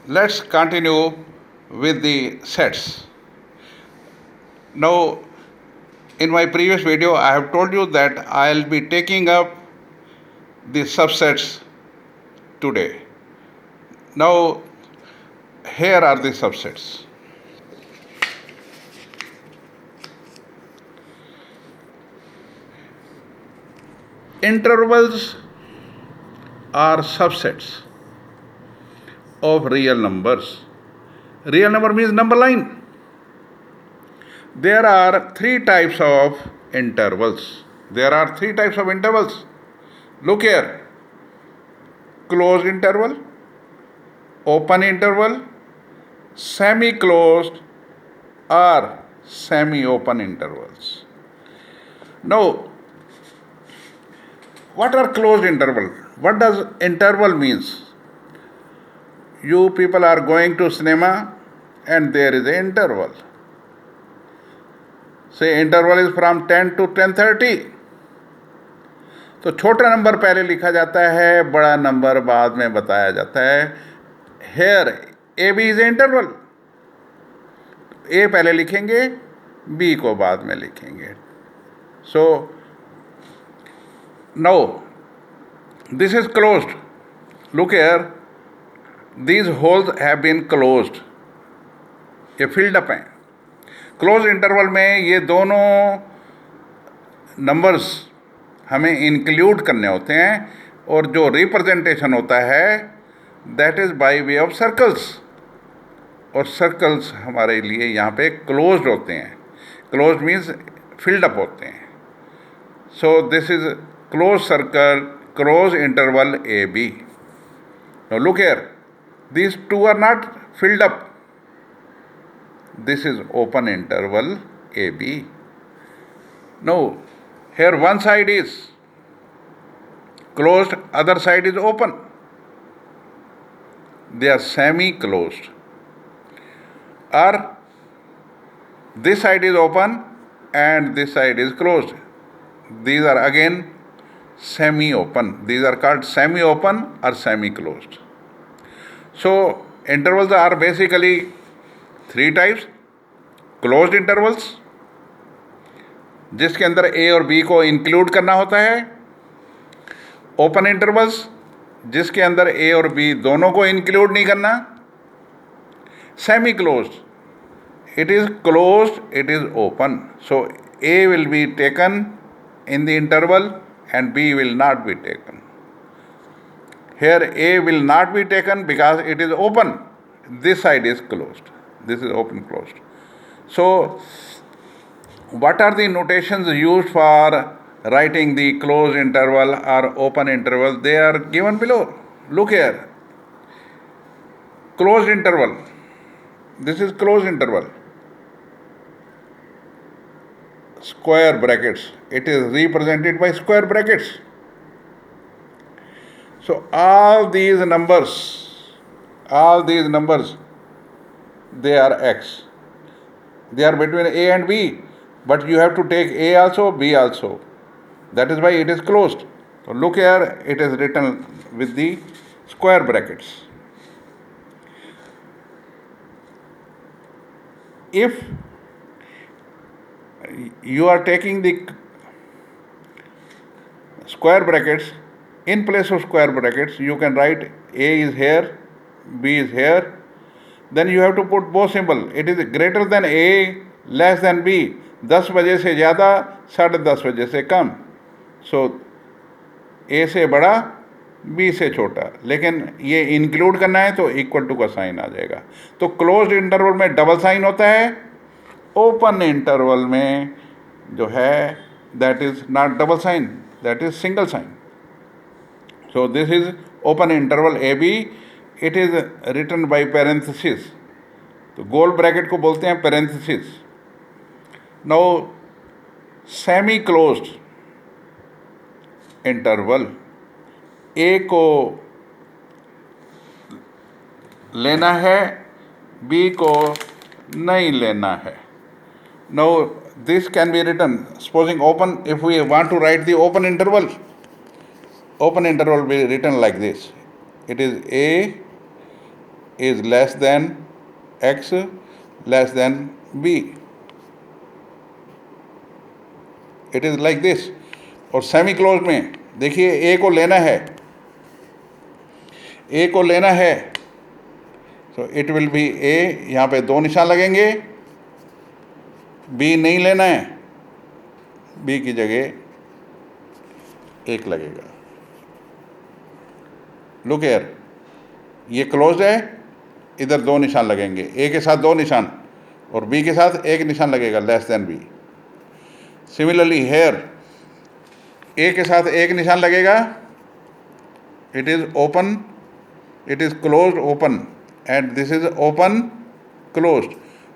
Let's continue with the sets. Now, in my previous video, I have told you that I'll be taking up the subsets today. Now, here are the subsets. Intervals are subsets of real numbers. Real number means number line. There are three types of intervals. Look here: closed interval, open interval, semi-closed or semi-open intervals. Now, what are closed interval? What does interval means? You people are going to cinema and there is an interval. Say interval is from 10 to 10:30. तो छोटा number पहले लिखा जाता है, बड़ा number बाद में बताया जाता है. Here A B is interval. A पहले लिखेंगे, बी को बाद में लिखेंगे. So now this is closed. Look here, these holes have been closed. ये filled up हैं. क्लोज इंटरवल में ये दोनों नंबर्स हमें इंक्लूड करने होते हैं और जो रिप्रेजेंटेशन होता है that is by way of circles. और सर्कल्स हमारे लिए यहाँ पे क्लोज्ड होते हैं. क्लोज्ड मीन्स फिल्ड अप होते हैं. So this is close circle, close interval A B. Now look here, these two are not filled up. This is open interval AB. Now, here one side is closed, other side is open. They are semi-closed. Or this side is open and this side is closed. These are again semi-open. These are called semi-open or semi-closed. So, intervals are basically three types. Closed intervals, जिसके अंदर ए और B को include करना होता है. Open intervals, जिसके अंदर ए और बी दोनों को इंक्लूड नहीं करना. Semi closed, it is closed, it is open. So A will be taken in the interval and B will not be taken. Here A will not be taken because it is open. This side is closed. This is open closed. So, what are the notations used for writing the closed interval or open interval? They are given below. Look here. Closed interval. This is closed interval. Square brackets. It is represented by square brackets. So all these numbers, they are x. They are between A and B, but you have to take A also, B also. That is why it is closed. So look here, it is written with the square brackets. If you are taking the square brackets, in place of square brackets, you can write A is here, B is here. Then you have to put both symbol. It is greater than A, less than B. 10 बजे से ज़्यादा, 10:30 बजे से कम. सो A से बड़ा, B से छोटा. लेकिन ये इंक्लूड करना है तो इक्वल टू का साइन आ जाएगा. तो क्लोज्ड इंटरवल में डबल साइन होता है. ओपन इंटरवल में जो है that is not double sign, that is single sign. So this is open interval AB. It is written by parenthesis. तो गोल ब्रैकेट को बोलते हैं parenthesis. Now semi closed interval, A को लेना है, B को नहीं लेना है. Now this can be written, supposing open, if we want to write the open interval will be written like this. It is A is less than x less than b. It is like this. और semi close में देखिए ए को लेना है, ए को लेना है, तो इट विल बी ए, यहाँ पे 2 निशान लगेंगे. बी नहीं लेना है, बी की जगह 1 लगेगा. लुक हियर, ये क्लोज है, इधर 2 निशान लगेंगे, ए के साथ 2 निशान और बी के साथ 1 निशान लगेगा, less than B. Similarly here, A के साथ 1 निशान लगेगा, it is open, it is closed open, and this is open closed.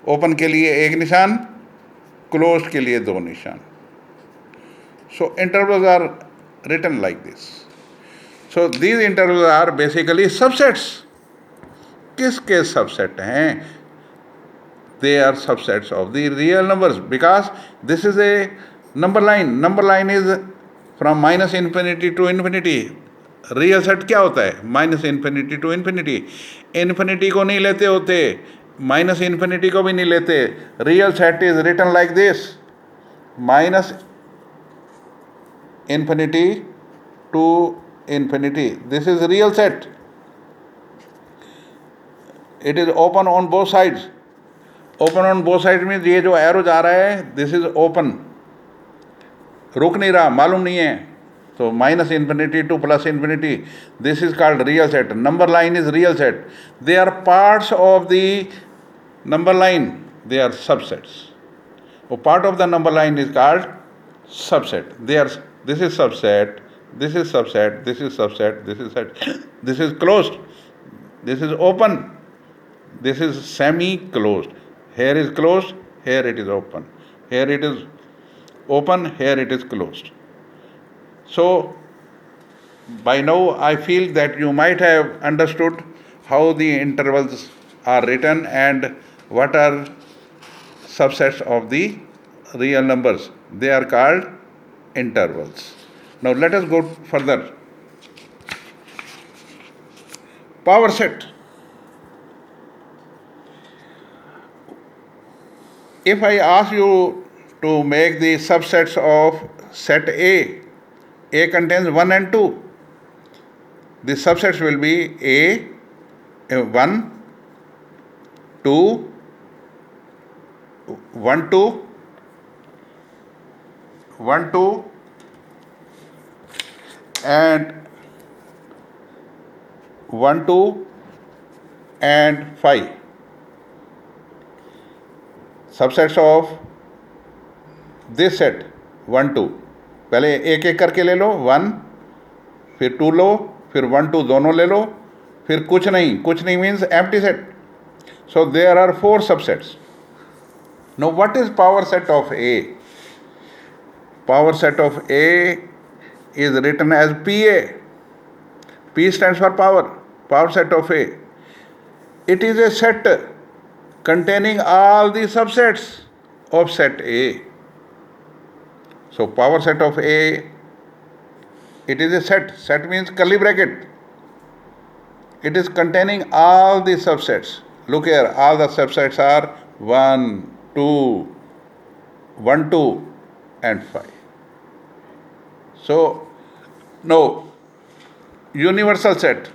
Open के लिए 1 निशान, क्लोज्ड के लिए 2 निशान. So intervals are written like this. So these intervals are basically subsets. किसके सबसेट हैं? They are subsets of the real numbers, because this is a number line. Number line is from minus infinity to infinity. Real set क्या होता है? Minus infinity to infinity. Infinity को नहीं लेते होते, minus infinity को भी नहीं लेते. Real set is written like this, minus infinity to infinity. This is real set. It is open on both sides. Open on both side में ये जो एरो जा रहा है, दिस इज ओपन, रुक नहीं रहा, मालूम नहीं है. तो minus infinity to plus infinity, this is called real set. Number line is real set. They are parts of the number line, they are subsets. वो part of the number line is called subset. They are, this is subset, this is subset, this is subset, this is set, this is closed, this is open, this is semi-closed. Here is closed, here it is open. Here it is open, here it is closed. So, by now I feel that you might have understood how the intervals are written and what are subsets of the real numbers. They are called intervals. Now let us go further. Power set. If I ask you to make the subsets of set A contains 1 and 2. The subsets will be A, 1, 2, 1, 2, 1, 2, and 1, 2 and 5. Subsets of this set 1, 2. पहले एक एक करके ले लो, 1, फिर 2 लो, फिर 1, 2 दोनों ले लो, फिर कुछ नहीं means empty set. So there are 4 subsets. Now what is power set of A? Power set of A is written as PA. P stands for power. Power set of A. It is a set containing all the subsets of set A. So power set of A, it is a set. Set means curly bracket. It is containing all the subsets. Look here, all the subsets are 1, 2, 1, 2 and 5. So now, universal set.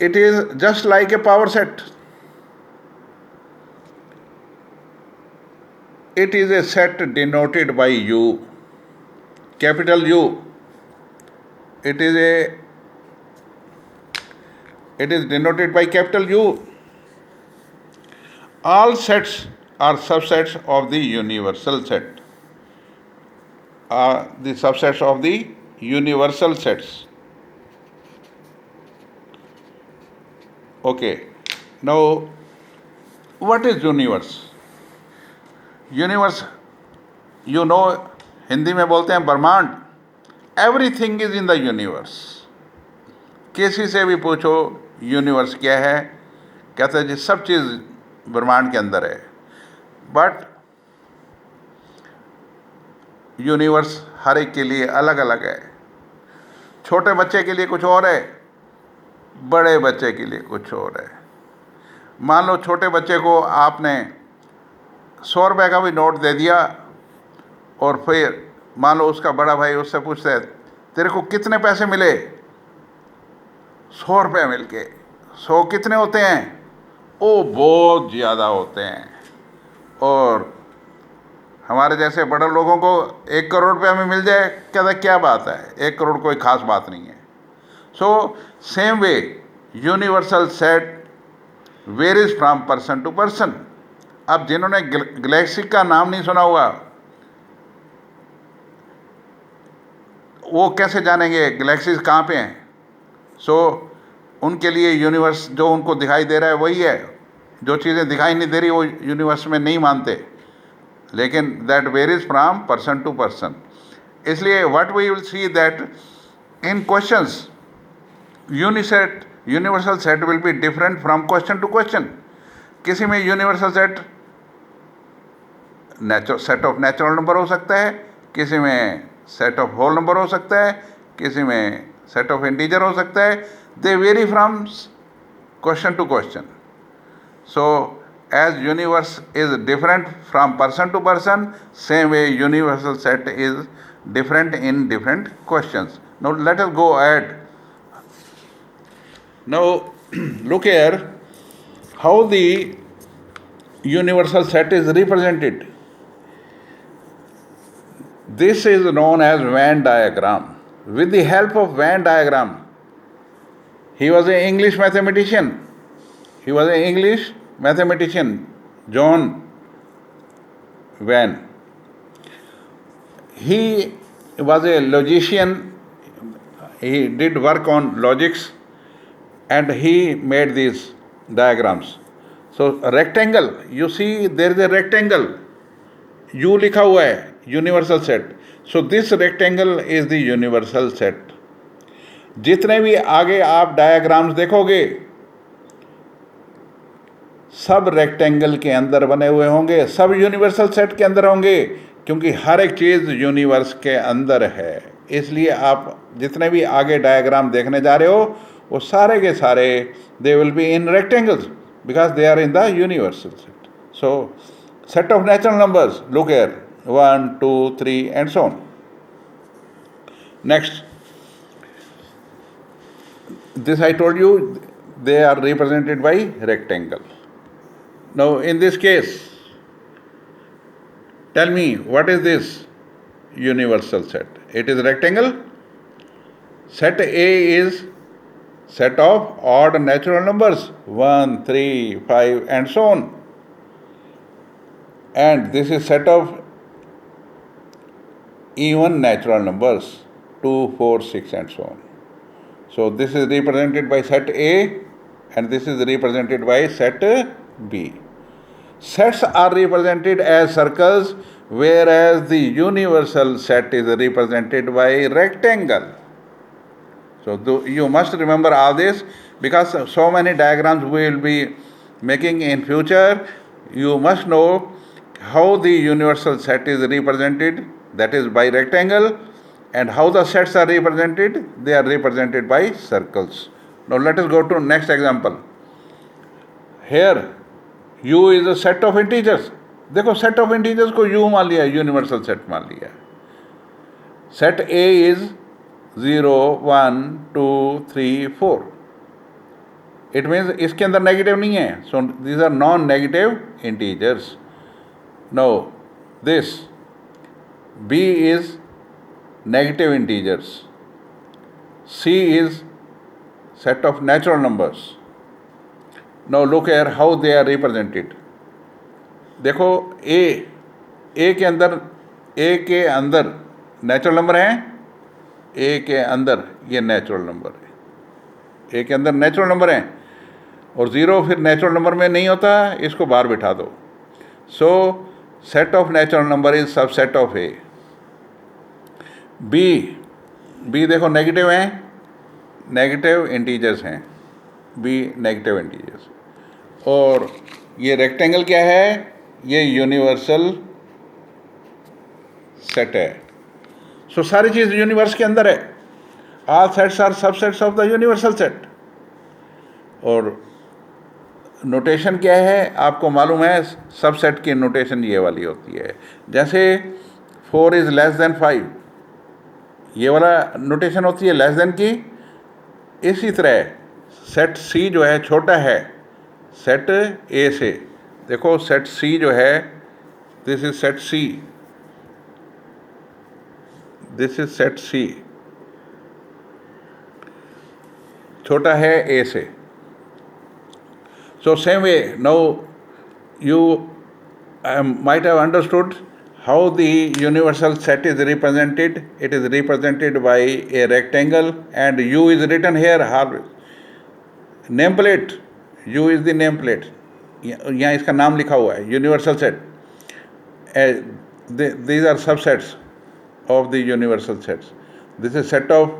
It is just like a power set. It is a set denoted by U, capital U. It is denoted by capital U. All sets are subsets of the universal set. The subsets of the universal sets. Okay. Now, what is universe? Universe, you know, Hindi में बोलते हैं ब्रह्मांड. Everything is in the universe. किसी से भी पूछो universe क्या है, कहते हैं जी सब चीज़ ब्रह्मांड के अंदर है. बट यूनिवर्स हर एक के लिए अलग अलग है. छोटे बच्चे के लिए कुछ और है, बड़े बच्चे के लिए कुछ और है। मान लो छोटे बच्चे को आपने 100 रुपये का भी नोट दे दिया और फिर मान लो उसका बड़ा भाई उससे पूछता है तेरे को कितने पैसे मिले, 100 रुपये मिल के। 100 कितने होते हैं? ओ बहुत ज़्यादा होते हैं। और हमारे जैसे बड़े लोगों को 1 करोड़ रुपया में मिल जाए, कहता क्या बात है, 1 करोड़ कोई ख़ास बात नहीं है। So same way universal set varies from person to person. अब जिन्होंने गैलेक्सी का नाम नहीं सुना हुआ वो कैसे जानेंगे गैलेक्सीज कहाँ पे हैं? सो उनके लिए यूनिवर्स जो उनको दिखाई दे रहा है वही है, जो चीज़ें दिखाई नहीं दे रही वो यूनिवर्स में नहीं मानते। लेकिन that varies from person to person. इसलिए what we will see that in questions universal set will be different from question to question. किसी में universal set set of natural number हो सकता है, किसी में सेट ऑफ होल नंबर हो सकता है, किसी में सेट ऑफ इंटीजर हो सकता है। They vary from question to question. So as universe is different from person to person, same way universal set is different in different questions. Now let us go ahead. Now look here how the universal set is represented. This is known as Venn diagram. With the help of Venn diagram, he was an English mathematician. John Venn. He was a logician. He did work on logics and he made these diagrams. So rectangle, you see there is a rectangle. U लिखा हुआ है, universal set. So this rectangle is the universal set. जितने भी आगे आप diagrams देखोगे सब rectangle के अंदर बने हुए होंगे, सब यूनिवर्सल सेट के अंदर होंगे, क्योंकि हर एक चीज़ यूनिवर्स के अंदर है। इसलिए आप जितने भी आगे डायग्राम देखने जा रहे हो वो सारे के सारे they will be in rectangles because they are in the universal set. So set of natural numbers, look here 1 2 3 and so on. Next, this I told you they are represented by rectangle. Now in this case, tell me what is this universal set? It is rectangle. Set A is set of odd natural numbers 1 3 5 and so on, and this is set of even natural numbers 2 4 6 and so on. So this is represented by set A and this is represented by set B. Sets are represented as circles, whereas the universal set is represented by rectangle. So you must remember all this because so many diagrams we will be making in future. You must know how the universal set is represented, that is by rectangle, and how the sets are represented, they are represented by circles. Now let us go to next example. Here u is a set of integers. देखो set of integers को u मान लिया, universal set मान लिया. Set A is 0 1 2 3 4. It means इसके अंदर negative नहीं है. So these are non-negative integers. Now this B is negative integers. C is set of natural numbers. Now look here how they are represented. देखो A के अंदर natural number हैं, A के अंदर ये नेचुरल नंबर है, A के अंदर नेचुरल नंबर हैं और 0 फिर नेचुरल नंबर में नहीं होता, इसको बाहर बिठा दो. So set of natural number is subset of A. B देखो नेगेटिव हैं, नेगेटिव इंटीजर्स हैं, बी नेगेटिव इंटीजर्स. और ये रेक्टेंगल क्या है? ये यूनिवर्सल सेट है. सो सारी चीज़ यूनिवर्स के अंदर है. All sets are subsets of the universal set. और नोटेशन क्या है आपको मालूम है, सबसेट की नोटेशन ये वाली होती है। जैसे 4 इज़ लेस देन 5, ये वाला नोटेशन होती है लेस देन की। इसी तरह सेट सी जो है छोटा है सेट ए से। देखो सेट सी जो है, this is set C, this is set C, छोटा है ए से। So same way, now you might have understood how the universal set is represented. It is represented by a rectangle and U is written here. Nameplate, U is the nameplate. यहाँ इसका नाम लिखा हुआ है universal set. These are subsets of the universal sets. This is set of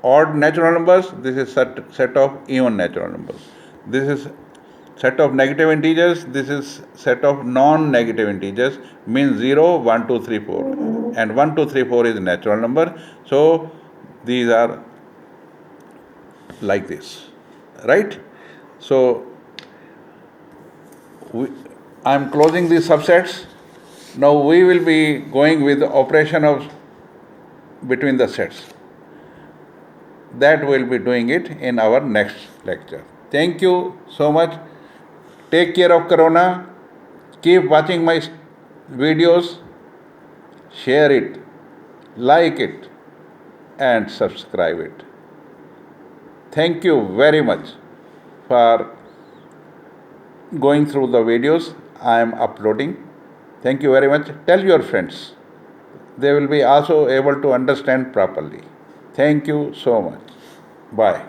odd natural numbers, this is set of even natural numbers. This is set of negative integers, this is set of non-negative integers, means 0, 1, 2, 3, 4, and 1, 2, 3, 4 is natural number. So these are like this, right? So I am closing these subsets. Now we will be going with the operation of between the sets. That we'll be doing it in our next lecture. Thank you so much. Take care of Corona. Keep watching my videos. Share it, like it, and subscribe it. Thank you very much for going through the videos I am uploading. Thank you very much. Tell your friends. They will be also able to understand properly. Thank you so much. Bye.